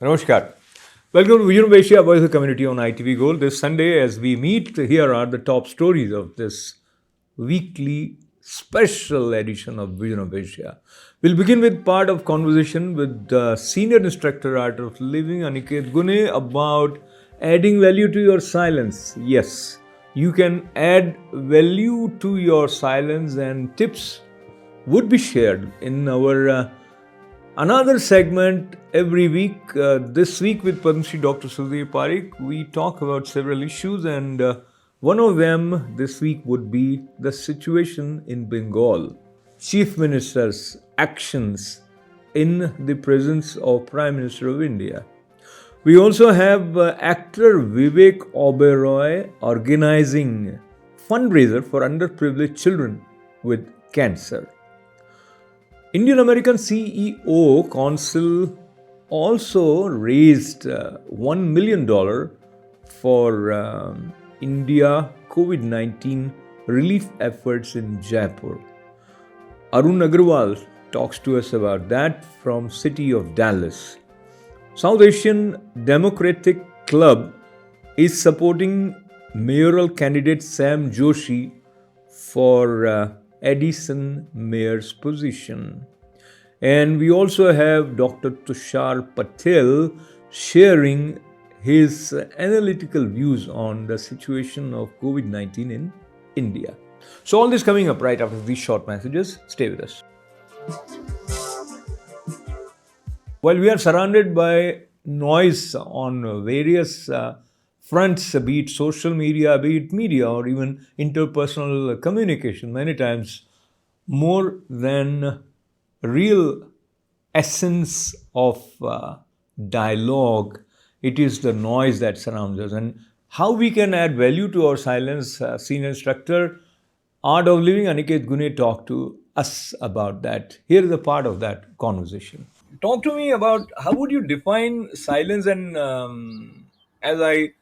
Namaskar. Welcome to Vision of Asia, Voice of Community on ITV Gold. This Sunday, as we meet, here are the top stories of this weekly special edition of Vision of Asia. We'll begin with part of conversation with the Senior Instructor Art of Living, Aniket Gune, about adding value to your silence. Yes, you can add value to your silence, and tips would be shared in our another segment every week. This week with Padma Shri Dr. Sudhir Parikh, we talk about several issues, and one of them this week would be the situation in Bengal. Chief Minister's actions in the presence of Prime Minister of India. We also have actor Vivek Oberoi organizing fundraiser for underprivileged children with cancer. Indian American CEO Council also raised $1 million for India COVID-19 relief efforts in Jaipur. Arun Agrawal talks to us about that from city of Dallas. South Asian Democratic Club is supporting mayoral candidate Sam Joshi for Edison mayor's position. And we also have Dr. Tushar Patel sharing his analytical views on the situation of COVID-19 in India. So all this coming up right after these short messages. Stay with us. While we are surrounded by noise on various fronts, be it social media, be it media, or even interpersonal communication, many times more than real essence of dialogue, it is the noise that surrounds us. And how we can add value to our silence, Senior Instructor Art of Living Aniket Gune talked to us about that. Here is a part of that conversation. Talk to me about how would you define silence, and as I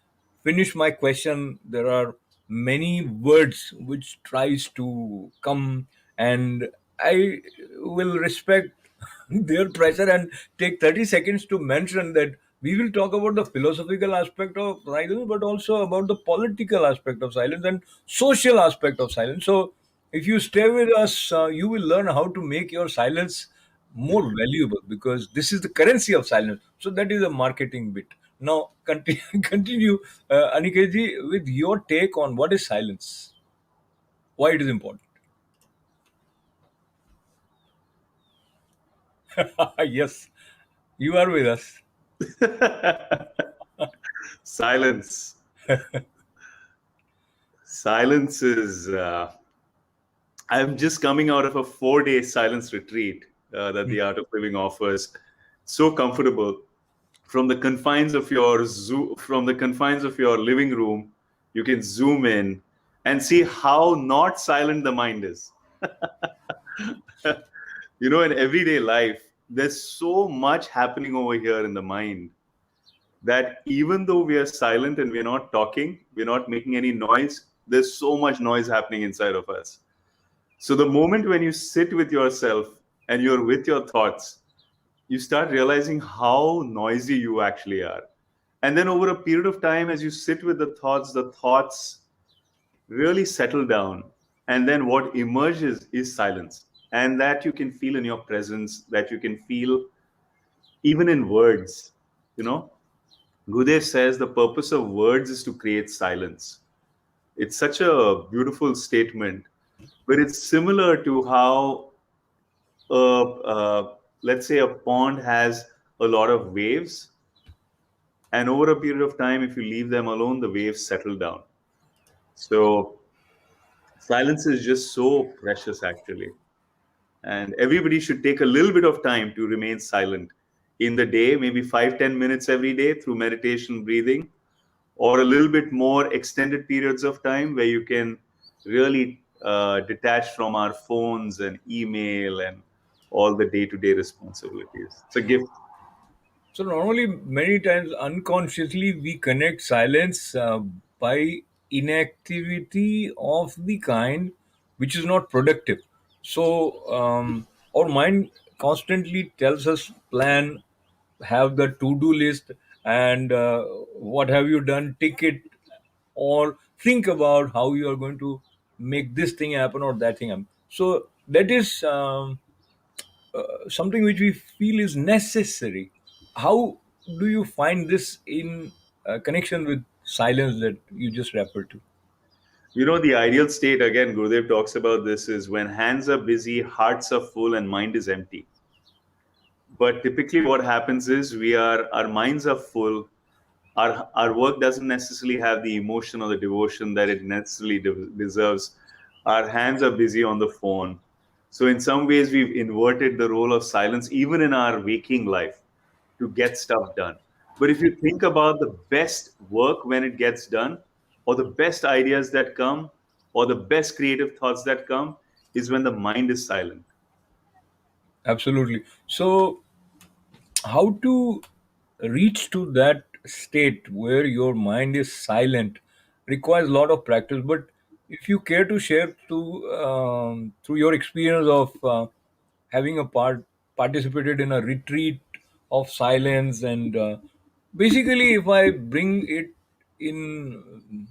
finish my question, there are many words which tries to come, and I will respect their pressure and take 30 seconds to mention that we will talk about the philosophical aspect of silence, but also about the political aspect of silence and social aspect of silence. So if you stay with us, you will learn how to make your silence more valuable, because this is the currency of silence. So that is a marketing bit. Now continue, continue Aniketji, with your take on what is silence, why it is important. Yes, you are with us. Silence. Silence is. I'm just coming out of a 4-day silence retreat that the Art of Living offers. So comfortable. From the confines of your from the confines of your living room, you can zoom in and see how not silent the mind is. In everyday life, there's so much happening over here in the mind that even though we are silent and we're not talking, we're not making any noise, there's so much noise happening inside of us. So the moment when you sit with yourself and you're with your thoughts, you start realizing how noisy you actually are. And then over a period of time, as you sit with the thoughts really settle down. And then what emerges is silence. And that you can feel in your presence, that you can feel even in words. Gurudev says the purpose of words is to create silence. It's such a beautiful statement, but it's similar to how let's say a pond has a lot of waves, and over a period of time, if you leave them alone, the waves settle down. So silence is just so precious, actually. And everybody should take a little bit of time to remain silent in the day, maybe 5-10 minutes every day through meditation, breathing, or a little bit more extended periods of time where you can really detach from our phones and email and all the day-to-day responsibilities. It's a gift. So normally, many times unconsciously, we connect silence by inactivity of the kind which is not productive. So our mind constantly tells us plan, have the to-do list, and what have you done, tick it, or think about how you are going to make this thing happen or that thing happen. So that is something which we feel is necessary. How do you find this in connection with silence that you just referred to? You know, the ideal state, again, Gurudev talks about this, is when hands are busy, hearts are full, and mind is empty. But typically what happens is our minds are full. Our work doesn't necessarily have the emotion or the devotion that it necessarily deserves. Our hands are busy on the phone. So in some ways, we've inverted the role of silence even in our waking life to get stuff done. But if you think about the best work when it gets done, or the best ideas that come, or the best creative thoughts that come, is when the mind is silent. Absolutely. So how to reach to that state where your mind is silent requires a lot of practice, but if you care to share through your experience of having participated in a retreat of silence, and basically if I bring it in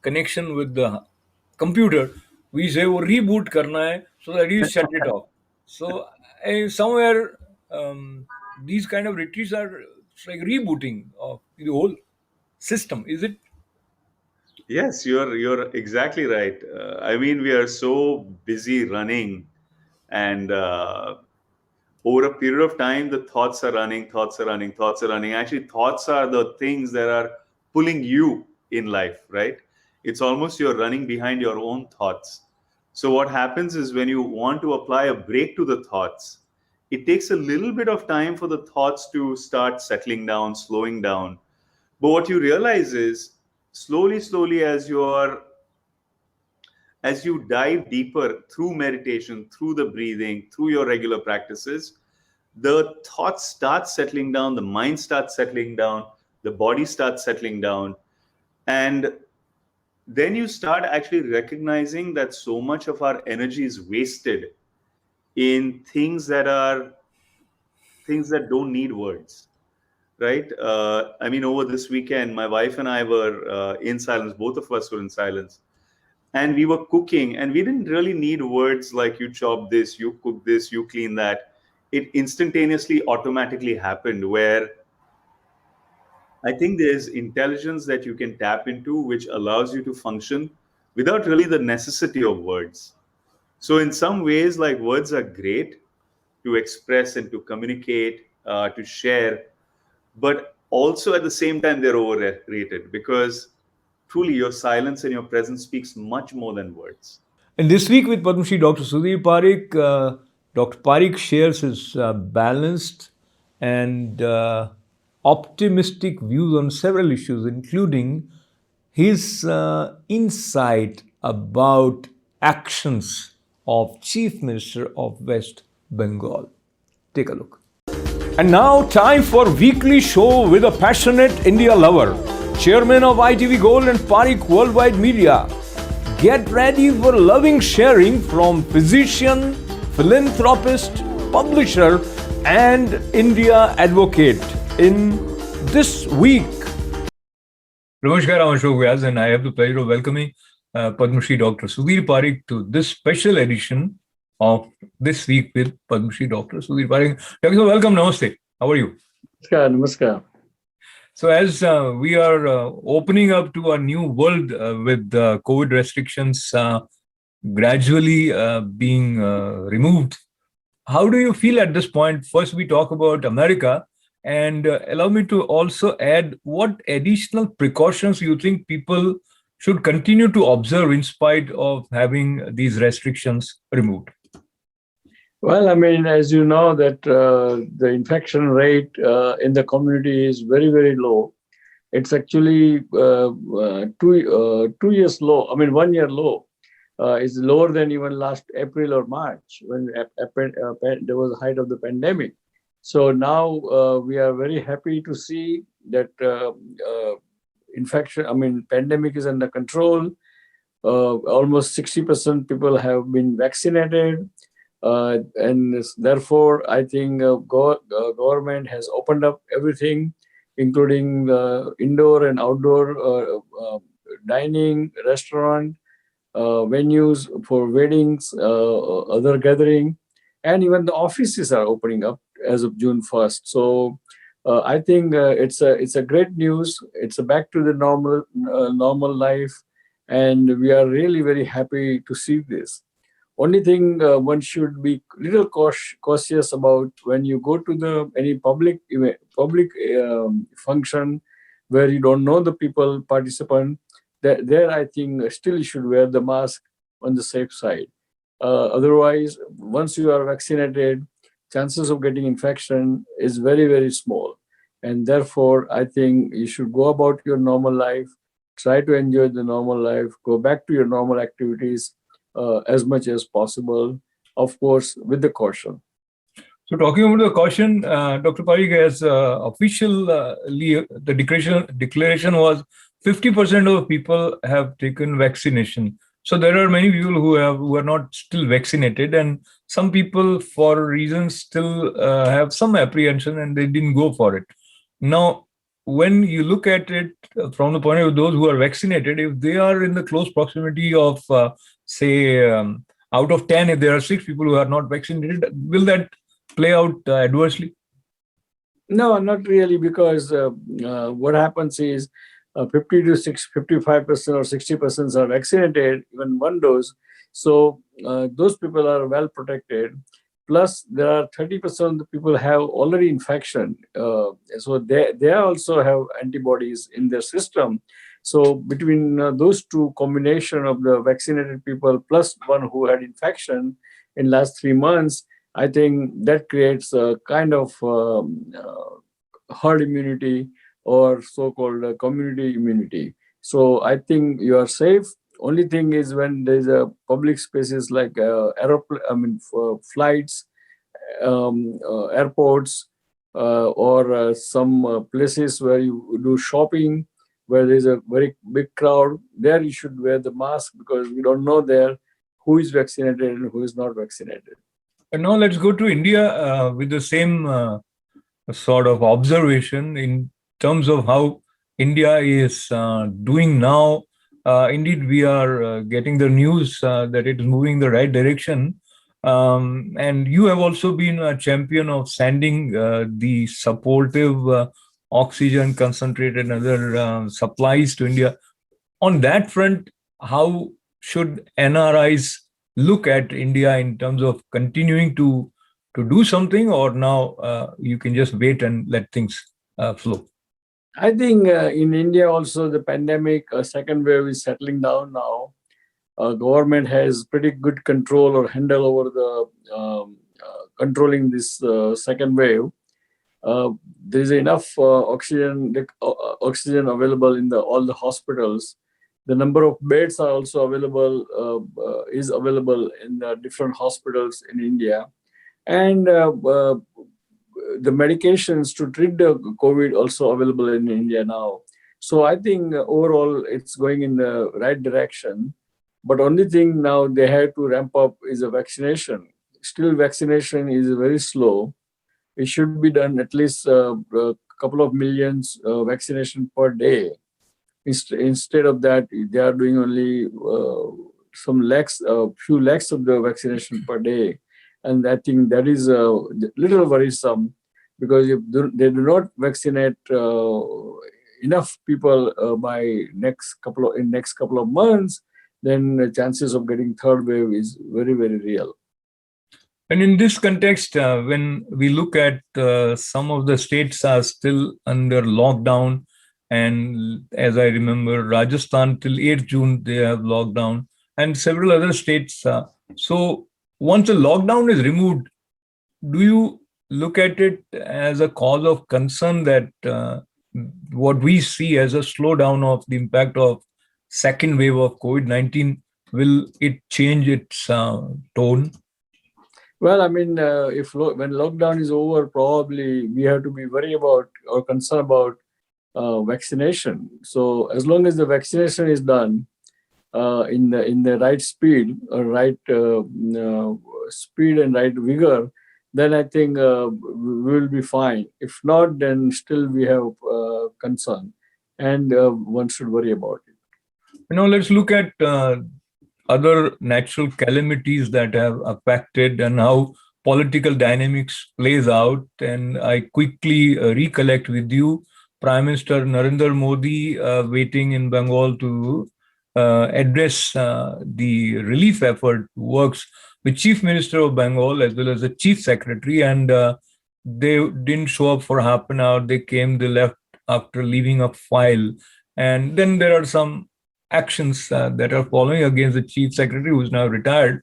connection with the computer, we say वो reboot करना है so that you shut it off. So somewhere these kind of retreats are like rebooting of the whole system. Is it? Yes, you're exactly right. I mean, we are so busy running, and over a period of time, the thoughts are running, thoughts are running, thoughts are running. Actually, thoughts are the things that are pulling you in life, right? It's almost you're running behind your own thoughts. So what happens is when you want to apply a brake to the thoughts, it takes a little bit of time for the thoughts to start settling down, slowing down. But what you realize is slowly, slowly, as you dive deeper through meditation, through the breathing, through your regular practices, the thoughts start settling down, the mind starts settling down, the body starts settling down. And then you start actually recognizing that so much of our energy is wasted in things that don't need words, right? I mean, over this weekend, my wife and I were in silence. Both of us were in silence. And we were cooking, and we didn't really need words like you chop this, you cook this, you clean that. It instantaneously, automatically happened, where I think there's intelligence that you can tap into, which allows you to function without really the necessity of words. So in some ways, like, words are great to express and to communicate, to share, but also at the same time, they're overrated, because truly your silence and your presence speaks much more than words. And this week with Padma Shri Dr. Sudhir Parekh, Dr. Parekh shares his balanced and optimistic views on several issues, including his insight about actions of Chief Minister of West Bengal. Take a look. And now, time for weekly show with a passionate India lover, Chairman of ITV Gold and Parekh Worldwide Media. Get ready for loving sharing from physician, philanthropist, publisher, and India advocate in this week. Namaskar, I'm Ashok Vyas, and I have the pleasure of welcoming Padma Shri Dr. Sudhir Parekh to this special edition of This Week with Padma Shri Dr. Sudhir Parekh. Dr. Sir, welcome. Namaste. How are you? Namaskar. So as we are opening up to a new world with COVID restrictions gradually being removed, how do you feel at this point? First, we talk about America, and allow me to also add what additional precautions you think people should continue to observe in spite of having these restrictions removed. Well, I mean, as you know, that the infection rate in the community is very, very low. It's actually 2 years low. I mean, 1 year low. Is lower than even last April or March when there was the height of the pandemic. So now we are very happy to see that pandemic is under control. Almost 60% people have been vaccinated. And therefore, I think government has opened up everything, including the indoor and outdoor dining, restaurant, venues for weddings, other gathering, and even the offices are opening up as of June 1st. So I think it's a great news. It's a back to the normal life, and we are really very happy to see this. Only thing one should be little cautious about when you go to any public function where you don't know the people participant. There I think still you should wear the mask on the safe side. Otherwise, once you are vaccinated, chances of getting infection is very, very small. And therefore, I think you should go about your normal life, try to enjoy the normal life, go back to your normal activities as much as possible, of course, with the caution. So, talking about the caution, Dr. Parikh, as officially the declaration was 50% of people have taken vaccination. So there are many people who are not still vaccinated, and some people, for reasons, still have some apprehension and they didn't go for it. Now, when you look at it from the point of view of those who are vaccinated, if they are in the close proximity of, out of 10, if there are 6 people who are not vaccinated, will that play out adversely? No, not really, because what happens is 50 to 55% or 60% are vaccinated, even one dose. So those people are well protected. Plus, there are 30% of the people have already infection. So they also have antibodies in their system. So between those two combination of the vaccinated people plus one who had infection in last 3 months, I think that creates a kind of herd immunity or so-called community immunity. So I think you are safe. Only thing is when there's a public spaces like flights, airports, or some places where you do shopping, where there's a very big crowd, there you should wear the mask because we don't know there who is vaccinated and who is not vaccinated. And now let's go to India with the same sort of observation in terms of how India is doing now. Indeed, we are getting the news that it is moving in the right direction. And you have also been a champion of sending the supportive oxygen concentrate and other supplies to India. On that front, how should NRIs look at India in terms of continuing to do something, or now you can just wait and let things flow? I think in India also the pandemic second wave is settling down now. Government has pretty good control or handle over the controlling this second wave. There is enough oxygen available in all the hospitals. The number of beds are also available is available in different hospitals in India, and the medications to treat the COVID also available in India now. So I think overall it's going in the right direction. But only thing now they have to ramp up is a vaccination. Still vaccination is very slow. It should be done at least a couple of millions vaccination per day. Instead of that, they are doing only few lakhs of the vaccination per day. And I think that is a little worrisome, because if they do not vaccinate enough people by next couple of months, then the chances of getting third wave is very, very real. And in this context, when we look at some of the states are still under lockdown, and as I remember, Rajasthan till 8th June they have lockdown, and several other states. So once the lockdown is removed, do you look at it as a cause of concern that what we see as a slowdown of the impact of second wave of COVID-19, will it change its tone? Well, I mean, when lockdown is over, probably we have to be worried about or concerned about vaccination. So as long as the vaccination is done in the right speed or right speed and right vigor, then I think we will be fine. If not, then still we have concern, and one should worry about it. Let's look at other natural calamities that have affected and how political dynamics plays out. And I quickly recollect with you Prime Minister Narendra Modi waiting in Bengal to address the relief effort works with Chief Minister of Bengal as well as the Chief Secretary, and they didn't show up for half an hour. They left after leaving a file, and then there are some actions that are following against the Chief Secretary, who is now retired.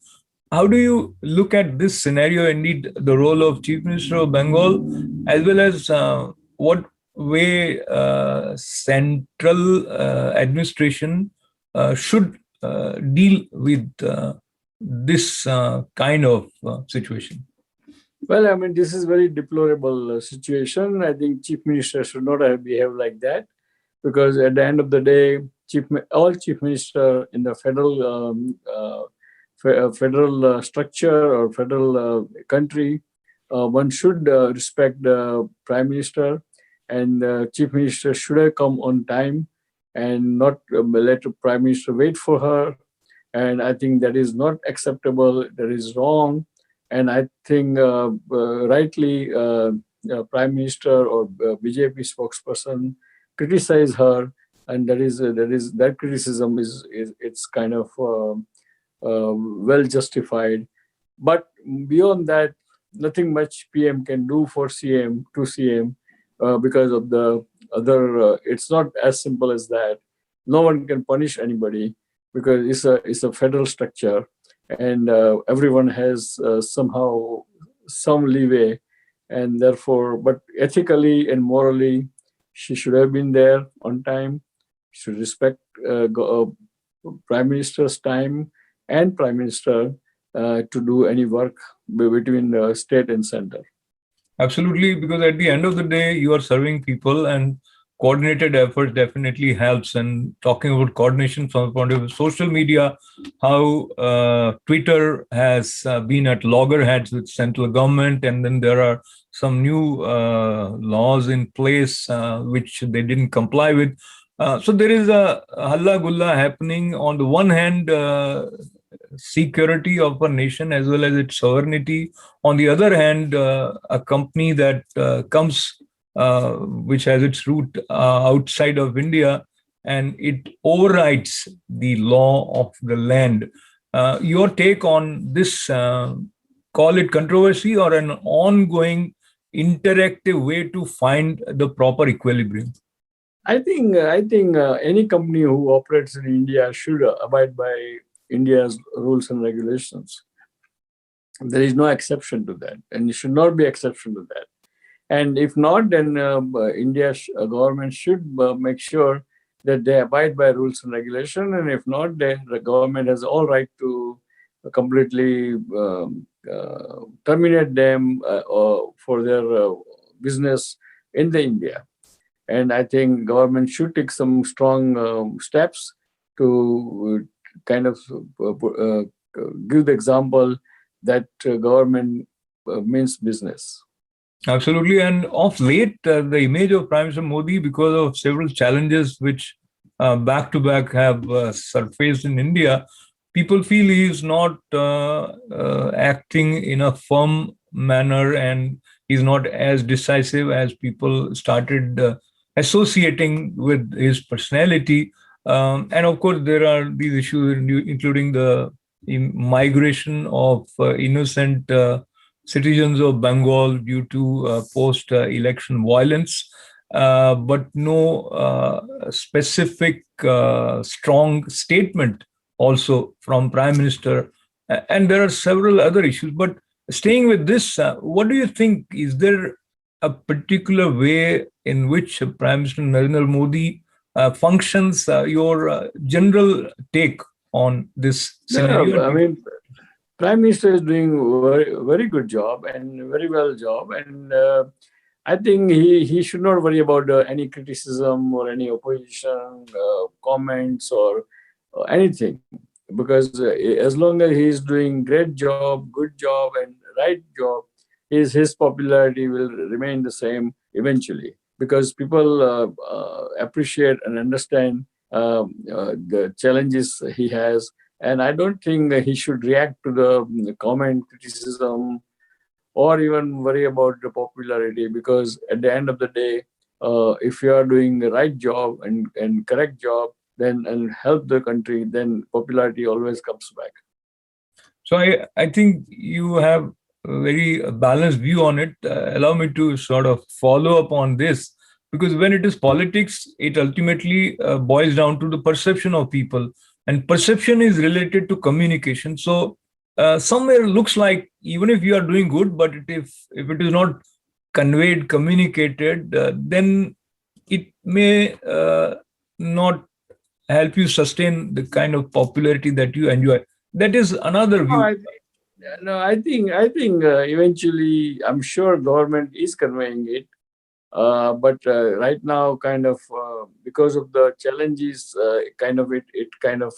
How do you look at this scenario, indeed the role of Chief Minister of Bengal, as well as what way central administration should deal with this kind of situation? Well, I mean, this is very deplorable situation. I think Chief Minister should not have behaved like that, because at the end of the day, all chief minister in the federal structure or federal country, one should respect the prime minister, and chief minister should have come on time and not let the prime minister wait for her. And I think that is not acceptable. That is wrong. And I think rightly, prime minister or BJP spokesperson criticize her, and that criticism is it's kind of well justified. But beyond that, nothing much PM can do for CM because of the other. It's not as simple as that. No one can punish anybody because it's a federal structure, and everyone has somehow some leeway, and therefore, but ethically and morally, she should have been there on time. Should respect prime minister's time and prime minister to do any work between state and center. Absolutely, because at the end of the day, you are serving people, and coordinated effort definitely helps. And talking about coordination from the point of view of social media, how Twitter has been at loggerheads with central government, and then there are some new laws in place which they didn't comply with. So there is a halla gulla happening. On the one hand, security of a nation as well as its sovereignty. On the other hand, a company that comes, which has its root outside of India, and it overrides the law of the land. Your take on this, call it controversy or an ongoing interactive way to find the proper equilibrium? I think any company who operates in India should abide by India's rules and regulations. There is no exception to that, and it should not be exception to that. And if not, then India's government should make sure that they abide by rules and regulation. And if not, then the government has all right to completely terminate them for their business in the India. And I think government should take some strong steps to kind of give the example that government means business. Absolutely. And of late, the image of Prime Minister Modi, because of several challenges which back to back have surfaced in India, people feel he is not acting in a firm manner, and he's not as decisive as people started associating with his personality. And of course, there are these issues, including the migration of innocent citizens of Bengal due to post-election violence, but no specific strong statement also from Prime Minister. And there are several other issues. But staying with this, what do you think? Is there a particular way in which Prime Minister Narendra Modi functions? Your general take on this scenario? No, I mean, Prime Minister is doing very good job and very well job, and I think he should not worry about any criticism or any opposition comments or anything, because as long as he is doing great job, good job, and right job, his popularity will remain the same eventually, because people appreciate and understand the challenges he has. And I don't think that he should react to the comment, criticism, or even worry about the popularity, because at the end of the day, if you are doing the right job and correct job, then and help the country, then popularity always comes back. So I think you have a very balanced view on it. Allow me to sort of follow up on this, because when it is politics, it ultimately boils down to the perception of people, and perception is related to communication. So somewhere looks like even if you are doing good, but if it is not conveyed, communicated, then it may not help you sustain the kind of popularity that you enjoy. That is another No, view. I think eventually, I'm sure government is conveying it, but right now, kind of because of the challenges, kind of it kind of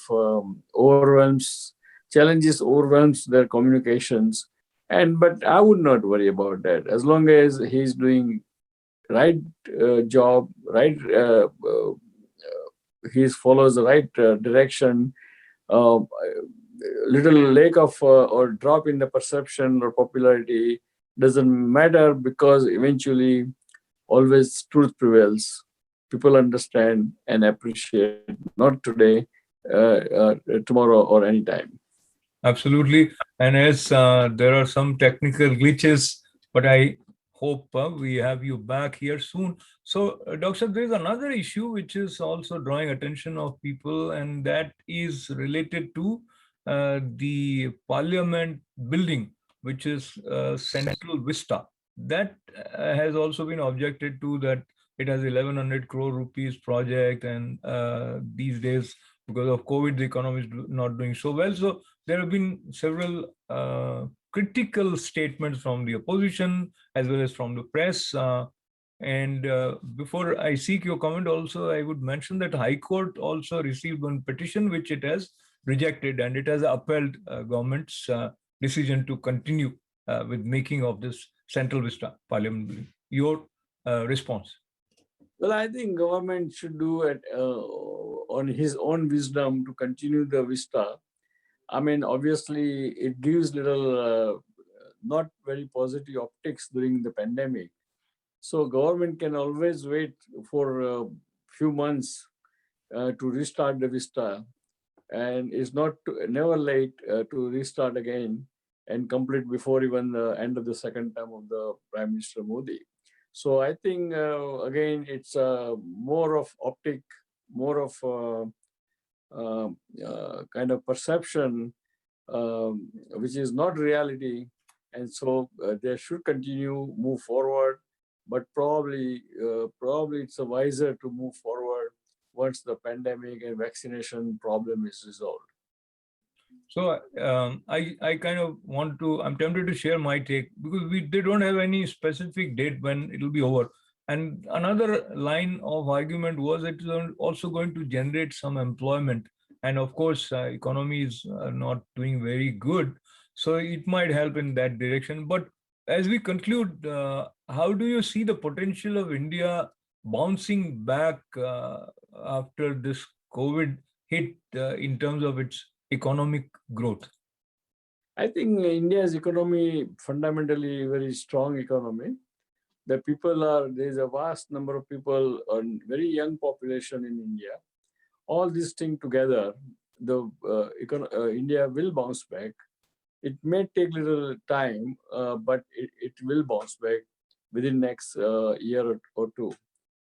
overwhelms challenges overwhelms their communications, and but I would not worry about that as long as he's doing right job, right. He follows the right direction. Uh, Little lack of or drop in the perception or popularity doesn't matter, because eventually always truth prevails. People understand and appreciate, not today, tomorrow, or anytime. Absolutely. And as there are some technical glitches, but I hope we have you back here soon. So, Doctor, there is another issue which is also drawing attention of people, and that is related to the Parliament building, which is Central Vista. That has also been objected to, that it has 1100 crore rupees project, and these days, because of COVID, the economy is not doing so well. So there have been several critical statements from the opposition as well as from the press. And before I seek your comment, also I would mention that High Court also received one petition which it has rejected, and it has upheld government's decision to continue with making of this Central Vista Parliament building. Your response? Well, I think government should do it on his own wisdom to continue the vista. I mean, obviously, it gives little not very positive optics during the pandemic. So government can always wait for a few months to restart the vista, and it's never late to restart again and complete before even the end of the second term of the Prime Minister Modi. So I think again it's more of optic, more of kind of perception, which is not reality, and so they should continue move forward. But probably it's a wiser to move forward once the pandemic and vaccination problem is resolved. So I kind of want to, I'm tempted to share my take, because they don't have any specific date when it will be over. And another line of argument was it is also going to generate some employment. And of course, economy is not doing very good. So it might help in that direction. But as we conclude, how do you see the potential of India bouncing back after this COVID hit in terms of its economic growth? I think India's economy fundamentally very strong economy. There's a vast number of people and very young population in India. All these things together, India will bounce back. It may take little time, but it will bounce back within next year or two.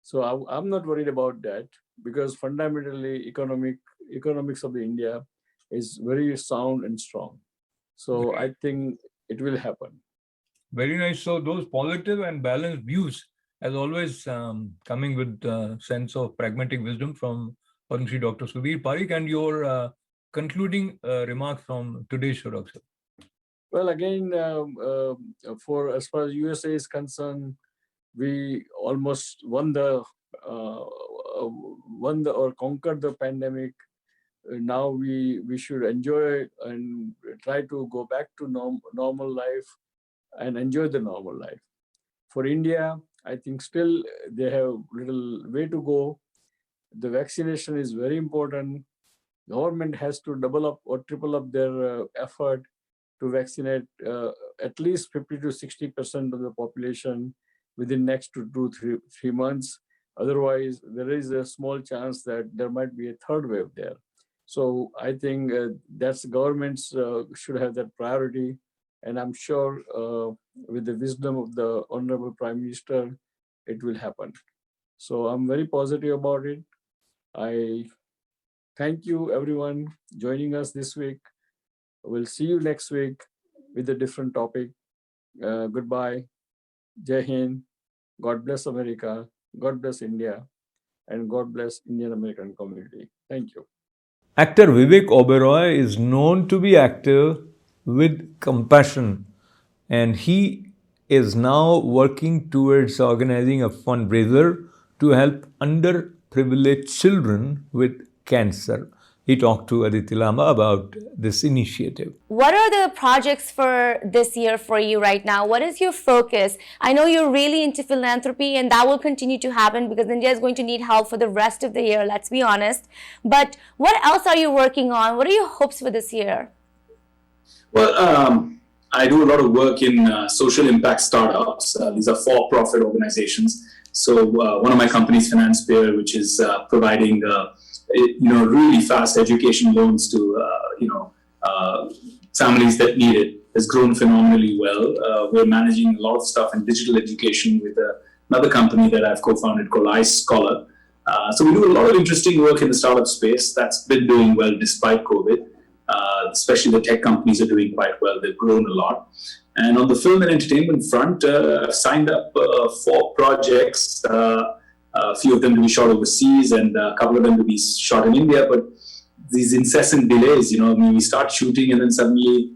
So I'm not worried about that, because fundamentally economics of the India is very sound and strong. So I think it will happen. Very nice. So those positive and balanced views, as always, coming with a sense of pragmatic wisdom from Padma Shri Dr. Sudhir Parikh, and your concluding remarks from today's show, Dr. Well, again, for as far as USA is concerned, we almost won the or conquered the pandemic. Now we should enjoy and try to go back to normal life and enjoy the normal life. For India, I think still they have little way to go. The vaccination is very important. Government has to double up or triple up their effort to vaccinate at least 50 to 60% of the population within next 2 to 3 months. Otherwise, there is a small chance that there might be a third wave there. So I think that's governments should have that priority. And I'm sure with the wisdom of the Honorable Prime Minister, it will happen. So I'm very positive about it. I thank you everyone joining us this week. We'll see you next week with a different topic. Goodbye. Jai Hind. God bless America. God bless India. And God bless Indian American community. Thank you. Actor Vivek Oberoi is known to be actor with compassion, and he is now working towards organizing a fundraiser to help underprivileged children with cancer. He talked to Aditi Lamba about this initiative. What are the projects for this year for you right now? What is your focus? I know you're really into philanthropy, and that will continue to happen because India is going to need help for the rest of the year, let's be honest. But what else are you working on? What are your hopes for this year? Well, I do a lot of work in social impact startups. These are for-profit organizations. So one of my companies, FinancePeer, which is providing really fast education loans to families that need it, has grown phenomenally well. We're managing a lot of stuff in digital education with another company that I've co-founded called iScholar. So we do a lot of interesting work in the startup space that's been doing well despite COVID. Especially the tech companies are doing quite well. They've grown a lot. And on the film and entertainment front, I've signed up 4 projects, a few of them to be shot overseas and a couple of them to be shot in India. But these incessant delays, we start shooting and then suddenly,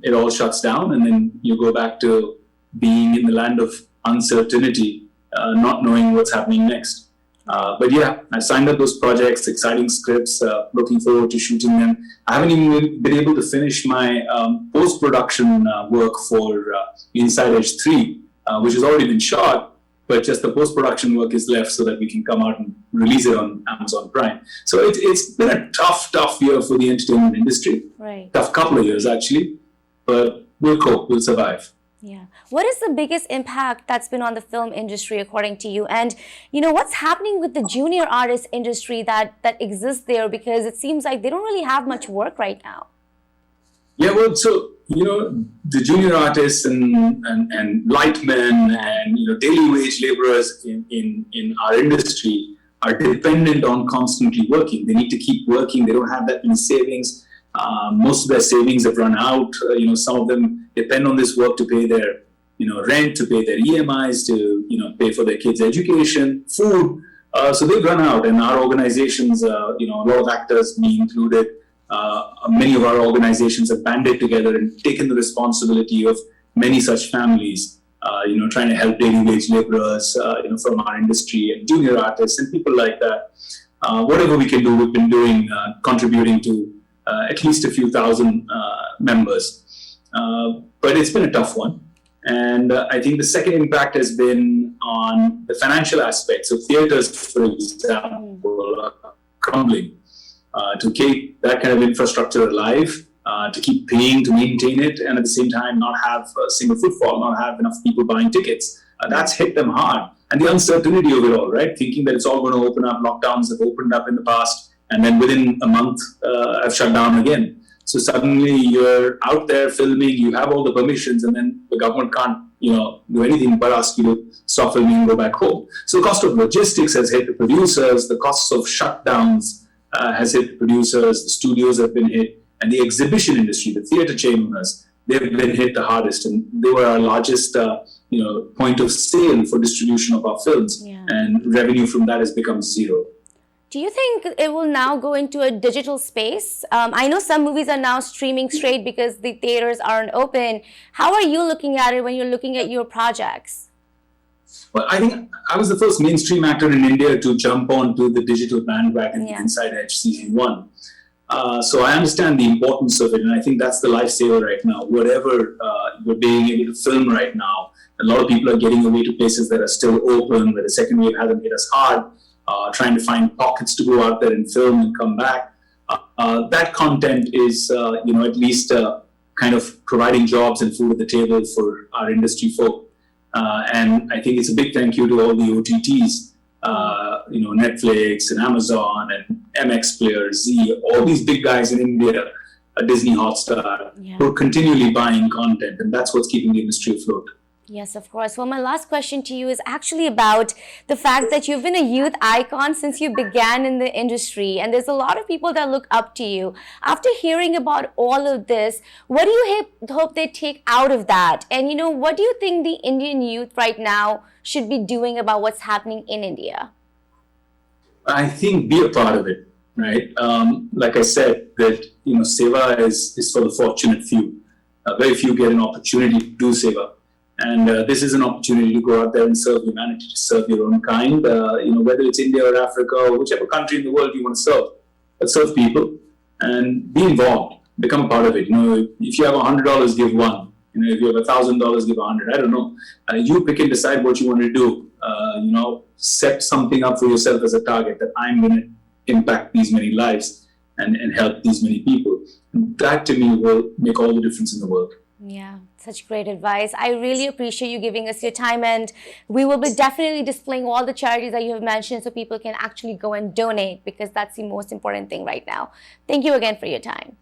it all shuts down, and then you go back to being in the land of uncertainty, not knowing what's happening next. But yeah, I signed up those projects, exciting scripts, looking forward to shooting them. I haven't even been able to finish my post-production work for Inside Edge 3, which has already been shot, but just the post-production work is left so that we can come out and release it on Amazon Prime. So it's been a tough year for the entertainment industry. Right. Tough couple of years, actually, but we'll cope, we'll survive. Yeah. What is the biggest impact that's been on the film industry, according to you? And, what's happening with the junior artist industry that exists there? Because it seems like they don't really have much work right now. Yeah, well, so, the junior artists and lightmen and, daily wage laborers in our industry are dependent on constantly working. They need to keep working. They don't have that many savings. Most of their savings have run out. Some of them depend on this work to pay their, rent, to pay their EMIs, to, pay for their kids' education, food. So they've run out, and our organizations, a lot of actors, me included, many of our organizations have banded together and taken the responsibility of many such families, trying to help daily wage laborers, from our industry and junior artists and people like that. Whatever we can do, we've been doing, contributing to at least a few thousand members. But it's been a tough one. And I think the second impact has been on the financial aspects. So theaters, for example, are crumbling. To keep that kind of infrastructure alive, to keep paying to maintain it, and at the same time not have a single footfall, not have enough people buying tickets. That's hit them hard. And the uncertainty of it all, right? Thinking that it's all going to open up, lockdowns have opened up in the past, and then within a month have shut down again. So suddenly you're out there filming, you have all the permissions, and then the government can't, do anything but ask you to stop filming and go back home. So the cost of logistics has hit the producers, the costs of shutdowns has hit the producers, the studios have been hit, and the exhibition industry, the theater chambers, they've been hit the hardest, and they were our largest, point of sale for distribution of our films, and revenue from that has become zero. Do you think it will now go into a digital space? I know some movies are now streaming straight because the theaters aren't open. How are you looking at it when you're looking at your projects? Well, I think I was the first mainstream actor in India to jump onto the digital bandwagon Inside Edge Season 1. So I understand the importance of it, and I think that's the lifesaver right now. Whatever we're being able to film right now, a lot of people are getting away to places that are still open, where the second wave hasn't hit us hard, trying to find pockets to go out there and film and come back. That content is, at least kind of providing jobs and food at the table for our industry folk. And I think it's a big thank you to all the OTTs, Netflix and Amazon and MX Player, Z, all these big guys in India, Disney Hotstar, who are continually buying content, and that's what's keeping the industry afloat. Yes, of course. Well, my last question to you is actually about the fact that you've been a youth icon since you began in the industry, and there's a lot of people that look up to you. After hearing about all of this, what do you hope they take out of that? And, what do you think the Indian youth right now should be doing about what's happening in India? I think be a part of it, right? Like I said, that, Seva is for the fortunate few. Very few get an opportunity to do Seva. And this is an opportunity to go out there and serve humanity, to serve your own kind, whether it's India or Africa or whichever country in the world you want to serve. But serve people and be involved, become a part of it. If you have $100, give one. If you have $1,000, give 100. I don't know. You pick and decide what you want to do. Set something up for yourself as a target that I'm going to impact these many lives and help these many people. And that to me will make all the difference in the world. Yeah, such great advice. I really appreciate you giving us your time, and we will be definitely displaying all the charities that you have mentioned so people can actually go and donate, because that's the most important thing right now. Thank you again for your time.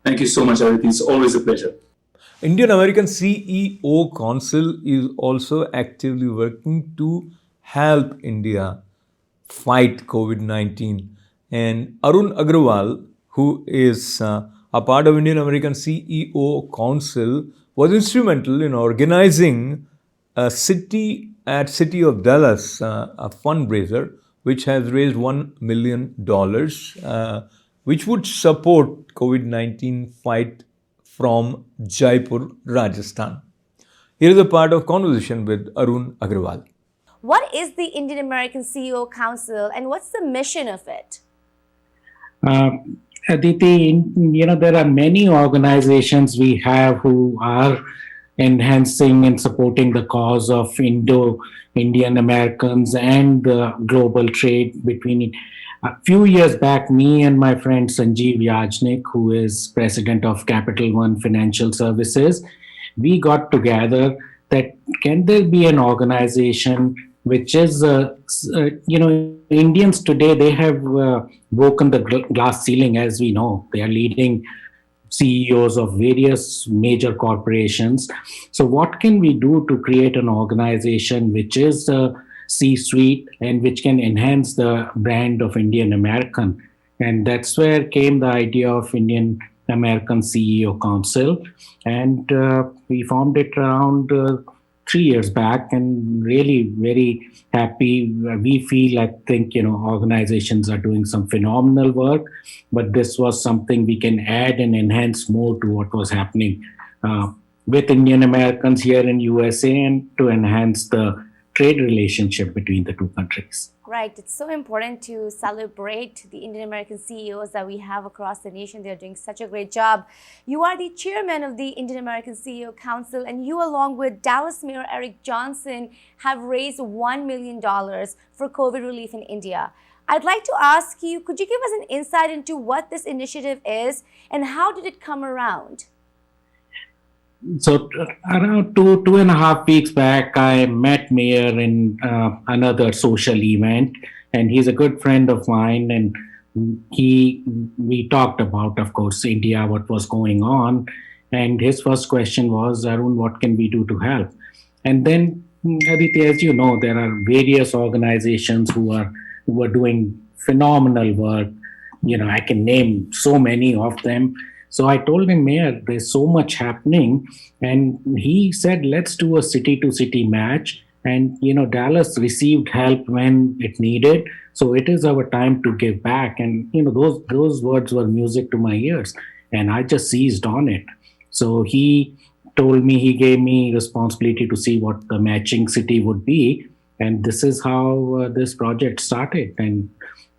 Thank you so much, Aditi. It's always a pleasure. Indian American CEO Council is also actively working to help India fight COVID-19. And Arun Agrawal, who is a part of Indian American CEO Council, was instrumental in organizing City of Dallas, a fundraiser which has raised $1 million, which would support COVID-19 fight from Jaipur, Rajasthan. Here is a part of conversation with Arun Agrawal. What is the Indian American CEO Council, and what's the mission of it? Aditi, there are many organizations we have who are enhancing and supporting the cause of Indo-Indian Americans and the global trade between it. A few years back, me and my friend Sanjeev Yajnik, who is president of Capital One Financial Services, we got together that can there be an organization which is, Indians today, they have broken the glass ceiling, as we know. They are leading CEOs of various major corporations. So what can we do to create an organization which is C-suite and which can enhance the brand of Indian American? And that's where came the idea of Indian American CEO Council. And we formed it around 3 years back, and really very happy. We feel, I think, organizations are doing some phenomenal work, but this was something we can add and enhance more to what was happening with Indian Americans here in USA, and to enhance the trade relationship between the two countries. Right. It's so important to celebrate the Indian American CEOs that we have across the nation. They're doing such a great job. You are the chairman of the Indian American CEO Council, and you, along with Dallas Mayor Eric Johnson, have raised $1 million for COVID relief in India. I'd like to ask you, could you give us an insight into what this initiative is and how did it come around? So around two and a half weeks back, I met Mayor in another social event, and he's a good friend of mine. And we talked about, of course, India, what was going on, and his first question was, Arun, what can we do to help? And then, Aditya, as you know, there are various organizations who are doing phenomenal work. I can name so many of them. So I told him, Mayor, there's so much happening. And he said, let's do a city to city match. And, Dallas received help when it needed. So it is our time to give back. And, those words were music to my ears. And I just seized on it. So he gave me responsibility to see what the matching city would be. And this is how this project started. And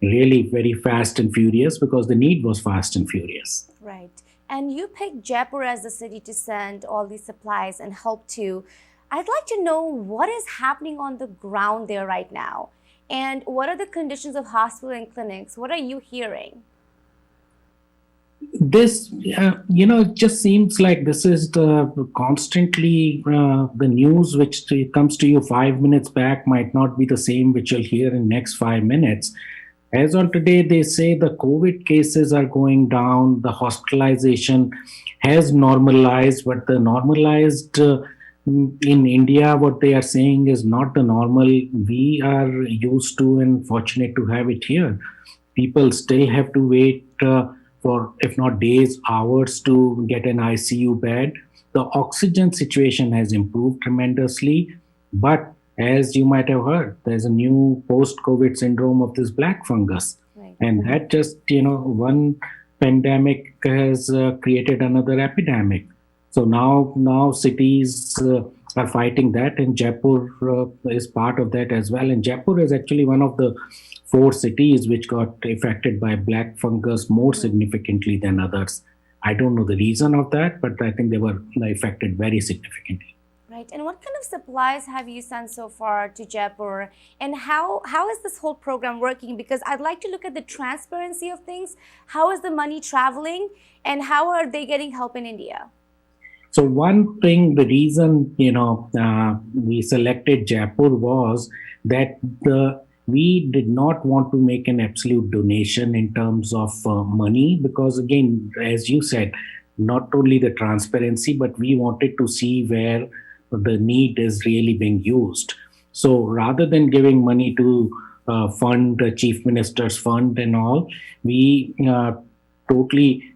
really very fast and furious, because the need was fast and furious. Right. And you picked Jaipur as the city to send all these supplies and help to. I'd like to know what is happening on the ground there right now. And what are the conditions of hospital and clinics? What are you hearing? This, it just seems like this is constantly the news which comes to you 5 minutes back might not be the same which you'll hear in next 5 minutes. As on today, they say the COVID cases are going down, the hospitalization has normalized, but the normalized in India, what they are saying is not the normal we are used to and fortunate to have it here. People still have to wait for, if not days, hours to get an ICU bed. The oxygen situation has improved tremendously, but as you might have heard, there's a new post-COVID syndrome of this black fungus. Right. And that just, one pandemic has created another epidemic. So now cities are fighting that, and Jaipur is part of that as well. And Jaipur is actually one of the 4 cities which got affected by black fungus more significantly than others. I don't know the reason of that, but I think they were affected very significantly. Right. And what kind of supplies have you sent so far to Jaipur? And how is this whole program working? Because I'd like to look at the transparency of things. How is the money traveling? And how are they getting help in India? So one thing, the reason, we selected Jaipur was that we did not want to make an absolute donation in terms of money, because again, as you said, not only the transparency, but we wanted to see where the need is really being used. So rather than giving money to fund the Chief Minister's fund and all, we totally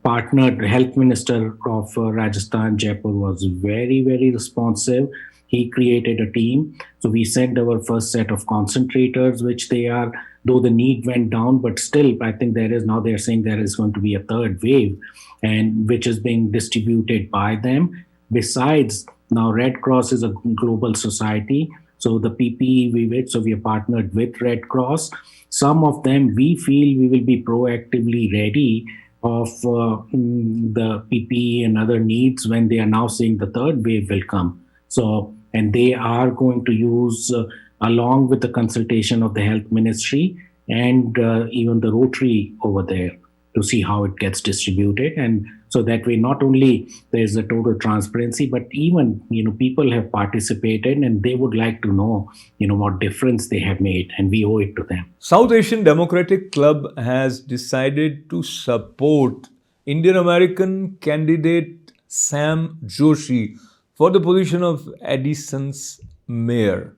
partnered. The Health Minister of Rajasthan, Jaipur, was very, very responsive. He created a team. So we sent our first set of concentrators, which they are, though the need went down, but still, I think they're saying there is going to be a third wave, and which is being distributed by them. Besides, now Red Cross is a global society. So the PPE we are partnered with Red Cross. Some of them we feel we will be proactively ready of the PPE and other needs when they are now saying the third wave will come. So, and they are going to use, along with the consultation of the health ministry and even the Rotary over there, to see how it gets distributed. And so that way, not only there's a total transparency, but even, people have participated and they would like to know, what difference they have made, and we owe it to them. South Asian Democratic Club has decided to support Indian American candidate Sam Joshi for the position of Addison's mayor.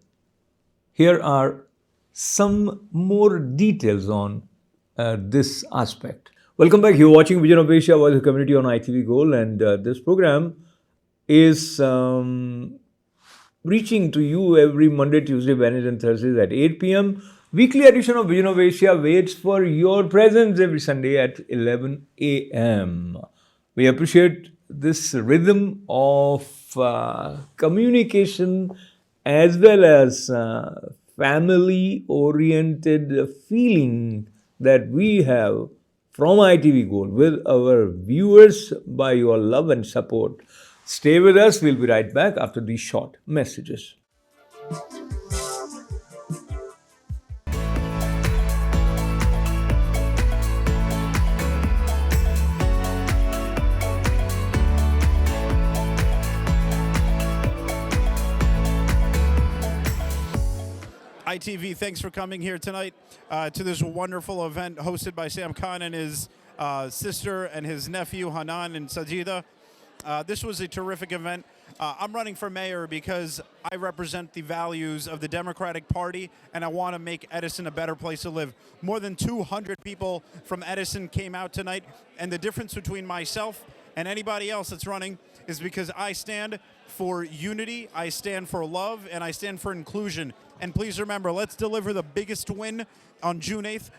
Here are some more details on this aspect. Welcome back. You're watching Vision of Asia, Voice of Community on ITV Gold, and this program is reaching to you every Monday, Tuesday, Wednesday, and Thursdays at 8 p.m. Weekly edition of Vision of Asia waits for your presence every Sunday at 11 a.m. We appreciate this rhythm of communication as well as family-oriented feeling that we have from ITV Gold with our viewers by your love and support. Stay with us. We'll be right back after these short messages. ITV, thanks for coming here tonight to this wonderful event hosted by Sam Khan and his sister and his nephew Hanan and Sajida. This was a terrific event. I'm running for mayor because I represent the values of the Democratic Party, and I want to make Edison a better place to live. More than 200 people from Edison came out tonight, and the difference between myself and anybody else that's running is because I stand for unity, I stand for love, and I stand for inclusion. And please remember, let's deliver the biggest win on June 8th.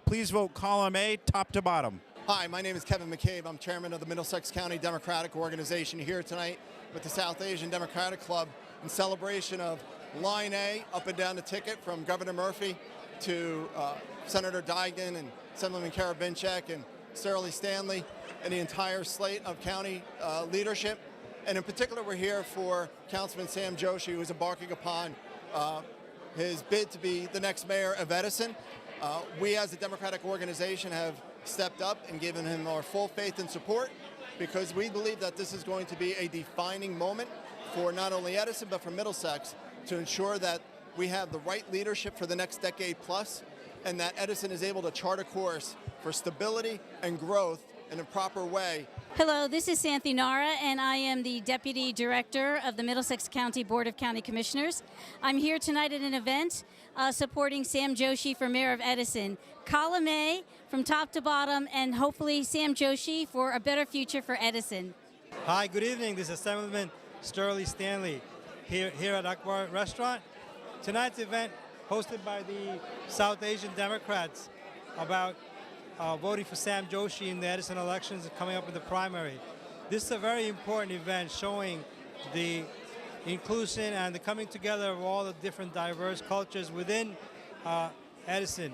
Please vote column A, top to bottom. Hi, my name is Kevin McCabe. I'm chairman of the Middlesex County Democratic Organization here tonight with the South Asian Democratic Club in celebration of Line A, up and down the ticket from Governor Murphy to Senator Dygden and Assemblyman Karabinchak and Sterling Stanley and the entire slate of county leadership. And in particular, we're here for Councilman Sam Joshi, who is embarking upon his bid to be the next mayor of Edison. We as a Democratic organization have stepped up and given him our full faith and support because we believe that this is going to be a defining moment for not only Edison but for Middlesex to ensure that we have the right leadership for the next decade plus and that Edison is able to chart a course for stability and growth in a proper way. Hello, this is Santhi Nara, and I am the Deputy Director of the Middlesex County Board of County Commissioners. I'm here tonight at an event supporting Sam Joshi for Mayor of Edison. Column A from top to bottom, and hopefully Sam Joshi for a better future for Edison. Hi, good evening. This is Assemblyman Sterling Stanley here at Akbar Restaurant. Tonight's event hosted by the South Asian Democrats about voting for Sam Joshi in the Edison elections coming up in the primary. This is a very important event showing the inclusion and the coming together of all the different diverse cultures within Edison.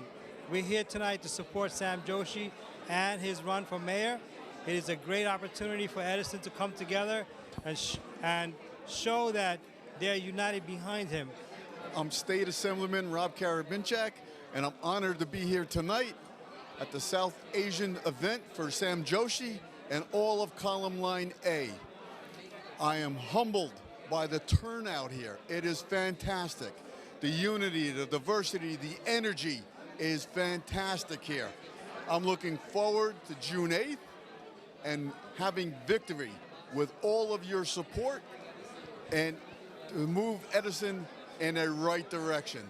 We're here tonight to support Sam Joshi and his run for mayor. It is a great opportunity for Edison to come together and show that they're united behind him. I'm State Assemblyman Rob Karabinchak, and I'm honored to be here tonight at the South Asian event for Sam Joshi and all of column line A. I am humbled by the turnout here. It is fantastic. The unity, the diversity, the energy is fantastic here. I'm looking forward to June 8th and having victory with all of your support and to move Edison in a right direction.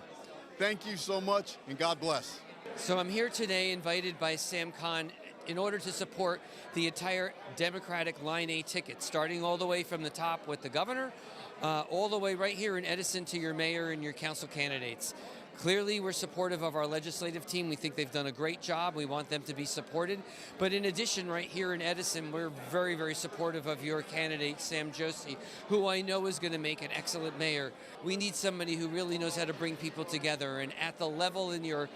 Thank you so much, and God bless. So I'm here today invited by Sam Khan in order to support the entire Democratic Line A ticket, starting all the way from the top with the governor, all the way right here in Edison to your mayor and your council candidates. Clearly, we're supportive of our legislative team. We think they've done a great job. We want them to be supported. But in addition, right here in Edison, we're very, very supportive of your candidate, Sam Joshi, who I know is going to make an excellent mayor. We need somebody who really knows how to bring people together. And at the level in your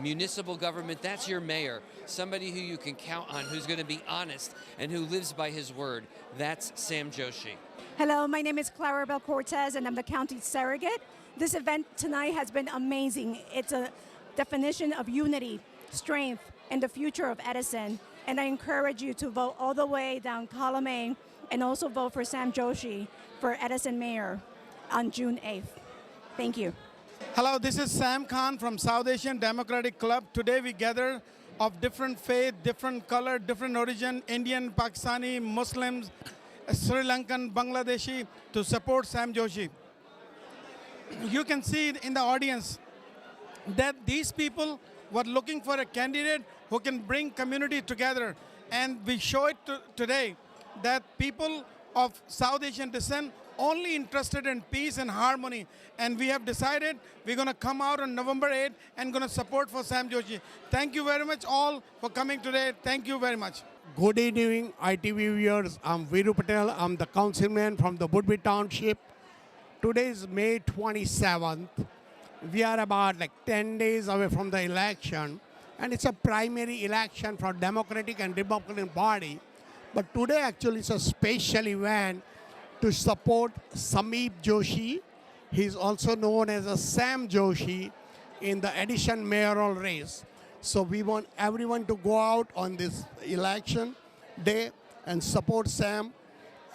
municipal government, that's your mayor. Somebody who you can count on, who's going to be honest and who lives by his word. That's Sam Joshi. Hello, my name is Clarabelle Cortez, and I'm the county surrogate. This event tonight has been amazing. It's a definition of unity, strength, and the future of Edison. And I encourage you to vote all the way down column A and also vote for Sam Joshi for Edison Mayor on June 8th. Thank you. Hello, this is Sam Khan from South Asian Democratic Club. Today we gather of different faith, different color, different origin, Indian, Pakistani, Muslims, Sri Lankan, Bangladeshi, to support Sam Joshi. You can see in the audience that these people were looking for a candidate who can bring community together. And we show it today that people of South Asian descent only interested in peace and harmony. And we have decided we're going to come out on November 8th and going to support for Sam Joshi. Thank you very much all for coming today. Thank you very much. Good evening, ITV viewers. I'm Viru Patel. I'm the councilman from the Woodbury Township. Today is May 27th. We are about 10 days away from the election, and it's a primary election for Democratic and Republican Party. But today actually is a special event to support Sameep Joshi. He's also known as a Sam Joshi in the Edison mayoral race. So we want everyone to go out on this election day and support Sam.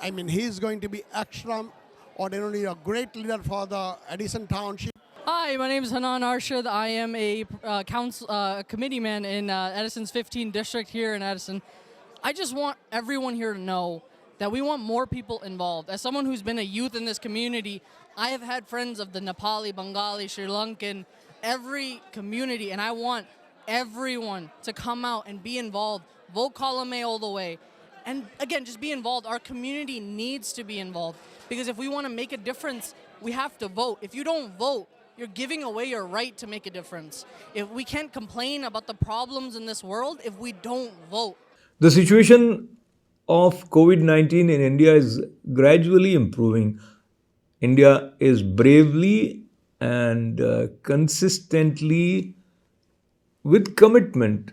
I mean, he's going to be extraordinarily a great leader for the Edison Township. Hi, my name is Hanan Arshad. I am a committee man in Edison's 15th district here in Edison. I just want everyone here to know that we want more people involved. As someone who's been a youth in this community, I have had friends of the Nepali, Bengali, Sri Lankan, every community, and I want everyone to come out and be involved. Vote column A all the way. And again, just be involved. Our community needs to be involved because if we want to make a difference, we have to vote. If you don't vote, you're giving away your right to make a difference. If we can't complain about the problems in this world if we don't vote. The situation of COVID-19 in India is gradually improving. India is bravely and consistently, with commitment,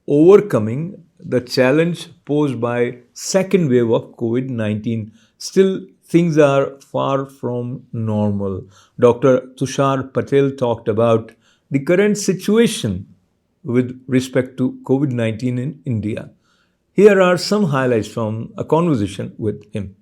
overcoming the challenge posed by second wave of COVID-19. Still, things are far from normal. Dr. Tushar Patel talked about the current situation with respect to COVID-19 in India. Here are some highlights from a conversation with him.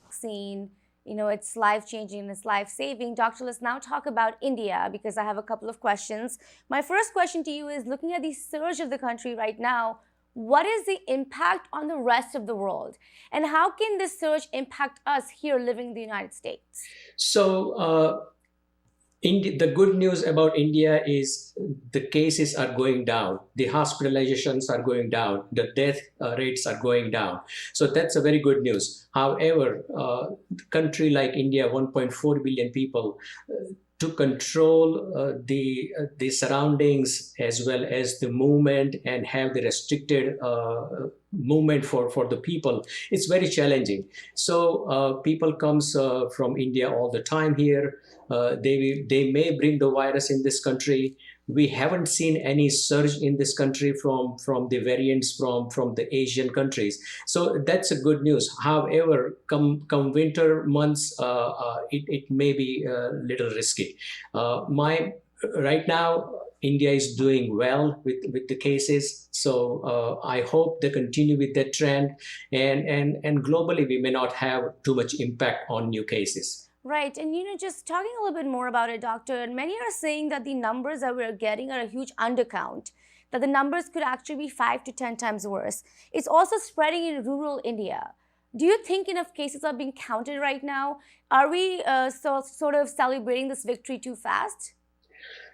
Vaccine, it's life-changing, it's life-saving. Doctor, let's now talk about India because I have a couple of questions. My first question to you is, looking at the surge of the country right now, what is the impact on the rest of the world? And how can this surge impact us here living in the United States? So, the good news about India is the cases are going down, the hospitalizations are going down, the death rates are going down. So that's a very good news. However, a country like India, 1.4 billion people, to control the surroundings as well as the movement and have the restricted movement for the people, it's very challenging. So people comes from India all the time here. They may bring the virus in this country. We haven't seen any surge in this country from the variants from the Asian countries. So that's a good news. However, come winter months, it may be a little risky. Right now, India is doing well with the cases. So I hope they continue with that trend. And globally, we may not have too much impact on new cases. Right. And, just talking a little bit more about it, Doctor, many are saying that the numbers that we're getting are a huge undercount, that the numbers could actually be 5 to 10 times worse. It's also spreading in rural India. Do you think enough cases are being counted right now? Are we sort of celebrating this victory too fast?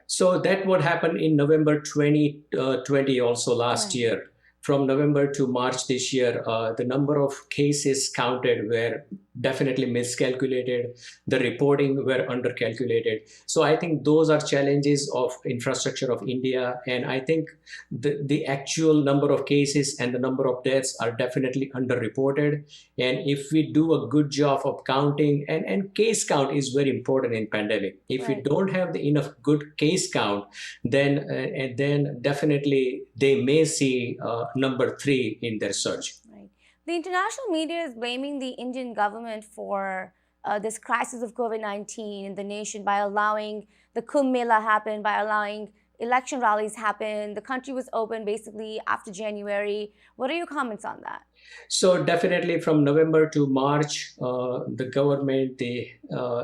So that what happened in November 2020 also last year. From November to March this year, the number of cases counted were definitely miscalculated. The reporting were undercalculated. So I think those are challenges of infrastructure of India. And I think the actual number of cases and the number of deaths are definitely underreported. And if we do a good job of counting, and case count is very important in pandemic. If we don't have the enough good case count, then definitely they may see number 3 in their surge. Right. The international media is blaming the Indian government for this crisis of COVID-19 in the nation by allowing the Kumbh Mela happen, by allowing election rallies happen. The country was open basically after January. What are your comments on that? So definitely from November to March, the government, the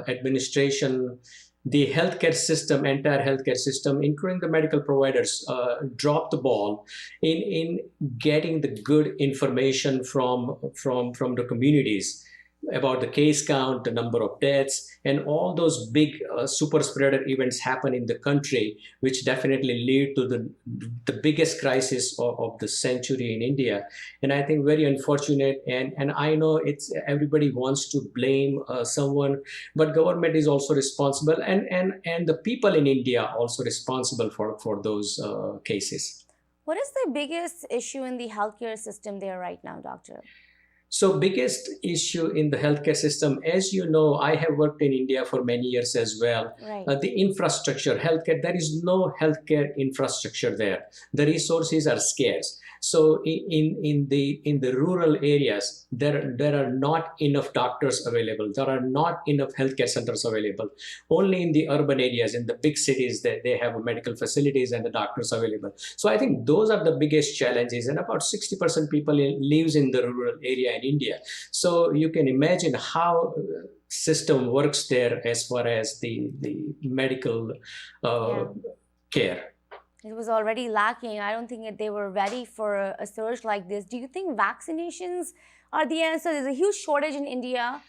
administration, the healthcare system, entire healthcare system, including the medical providers, dropped the ball in getting the good information from the communities about the case count, the number of deaths, and all those big super spreader events happen in the country, which definitely lead to the biggest crisis of the century in India. And I think very unfortunate. And I know everybody wants to blame someone, but government is also responsible, and the people in India also responsible for those cases. What is the biggest issue in the healthcare system there right now, Doctor? So biggest issue in the healthcare system, as you know, I have worked in India for many years as well. Right. The infrastructure, healthcare, there is no healthcare infrastructure there. The resources are scarce. So in the rural areas, there are not enough doctors available. There are not enough healthcare centers available. Only in the urban areas, in the big cities, they have medical facilities and the doctors available. So I think those are the biggest challenges. And about 60% people lives in the rural area in India. So you can imagine how system works there as far as the medical care. It was already lacking. I don't think that they were ready for a surge like this. Do you think vaccinations are the answer? There's a huge shortage in India,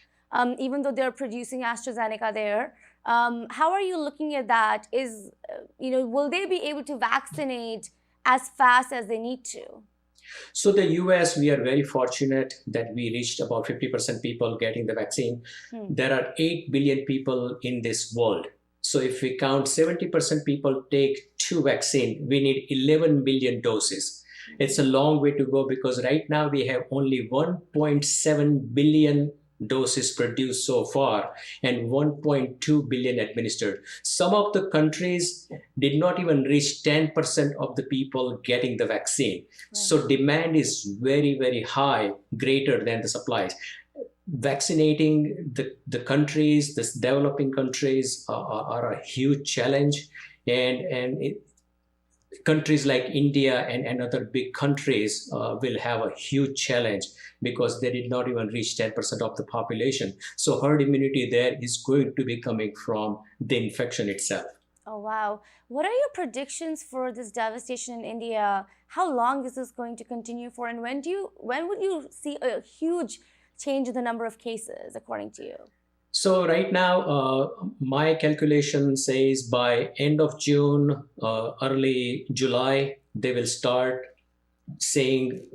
even though they're producing AstraZeneca there. How are you looking at that? Will they be able to vaccinate as fast as they need to? So the US, we are very fortunate that we reached about 50% people getting the vaccine. There are 8 billion people in this world. So if we count 70% people take 2 vaccines, we need 11 billion doses. It's a long way to go because right now we have only 1.7 billion doses produced so far and 1.2 billion administered. Some of the countries did not even reach 10% of the people getting the vaccine. So demand is very, very high, greater than the supplies. Vaccinating the countries, the developing countries are a huge challenge, and countries like India and other big countries will have a huge challenge because they did not even reach 10% of the population. So herd immunity there is going to be coming from the infection itself. Oh, wow. What are your predictions for this devastation in India? How long is this going to continue for? And when would you see a huge change in the number of cases, according to you? So right now, my calculation says by end of June, early July, they will start seeing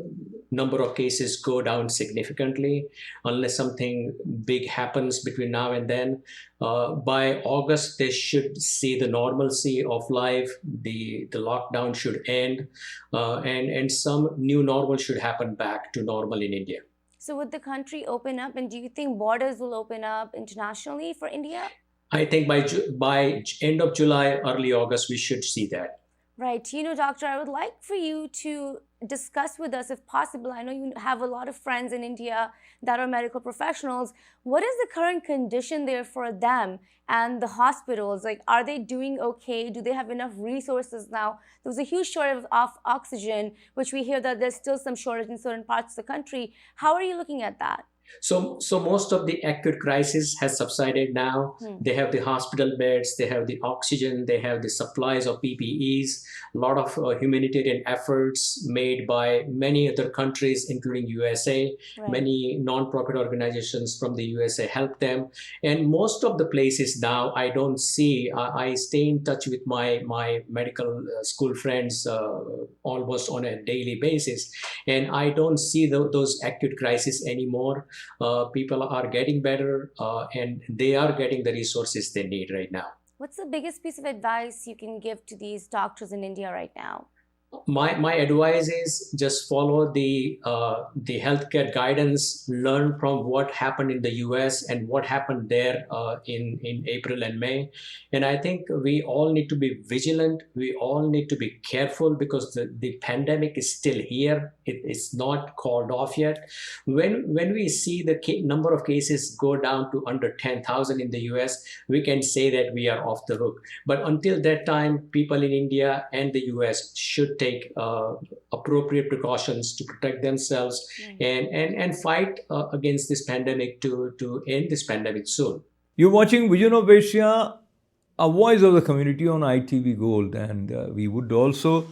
number of cases go down significantly unless something big happens between now and then. By August, they should see the normalcy of life. The lockdown should end, and some new normal should happen back to normal in India. So would the country open up, and do you think borders will open up internationally for India? I think by end of July, early August, we should see that. Right. Doctor, I would like for you to discuss with us, if possible. I know you have a lot of friends in India that are medical professionals. What is the current condition there for them and the hospitals? Like, are they doing okay? Do they have enough resources now? There was a huge shortage of oxygen, which we hear that there's still some shortage in certain parts of the country. How are you looking at that? So most of the acute crisis has subsided now. They have the hospital beds, they have the oxygen, they have the supplies of PPEs, a lot of humanitarian efforts made by many other countries, including USA. Right. Many non-profit organizations from the USA help them. And most of the places now, I don't see, I stay in touch with my medical school friends almost on a daily basis. And I don't see those acute crises anymore. People are getting better and they are getting the resources they need right now. What's the biggest piece of advice you can give to these doctors in India right now? My advice is just follow the healthcare guidance, learn from what happened in the US and what happened there in April and May. And I think we all need to be vigilant. We all need to be careful because the pandemic is still here. It's not called off yet. When we see the number of cases go down to under 10,000 in the US, we can say that we are off the hook. But until that time, people in India and the US should take appropriate precautions to protect themselves and fight against this pandemic to end this pandemic soon. You're watching Vision of Asia, a voice of the community on ITV Gold, and we would also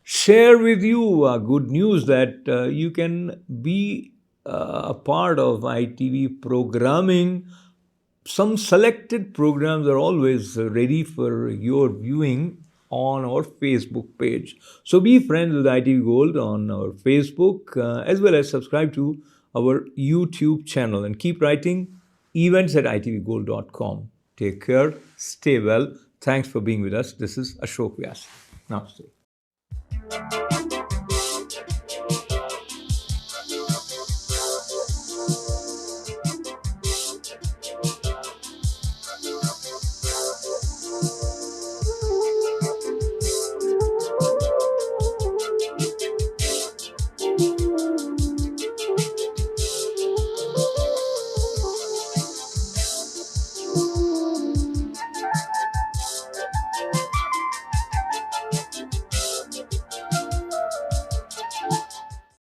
share with you good news that you can be a part of ITV programming. Some selected programs are always ready for your viewing on our Facebook page. So be friends with ITV Gold on our Facebook as well as subscribe to our YouTube channel and keep writing events@itvgold.com. Take care, stay well. Thanks for being with us. This is Ashok Vyas. Namaste. Thank you.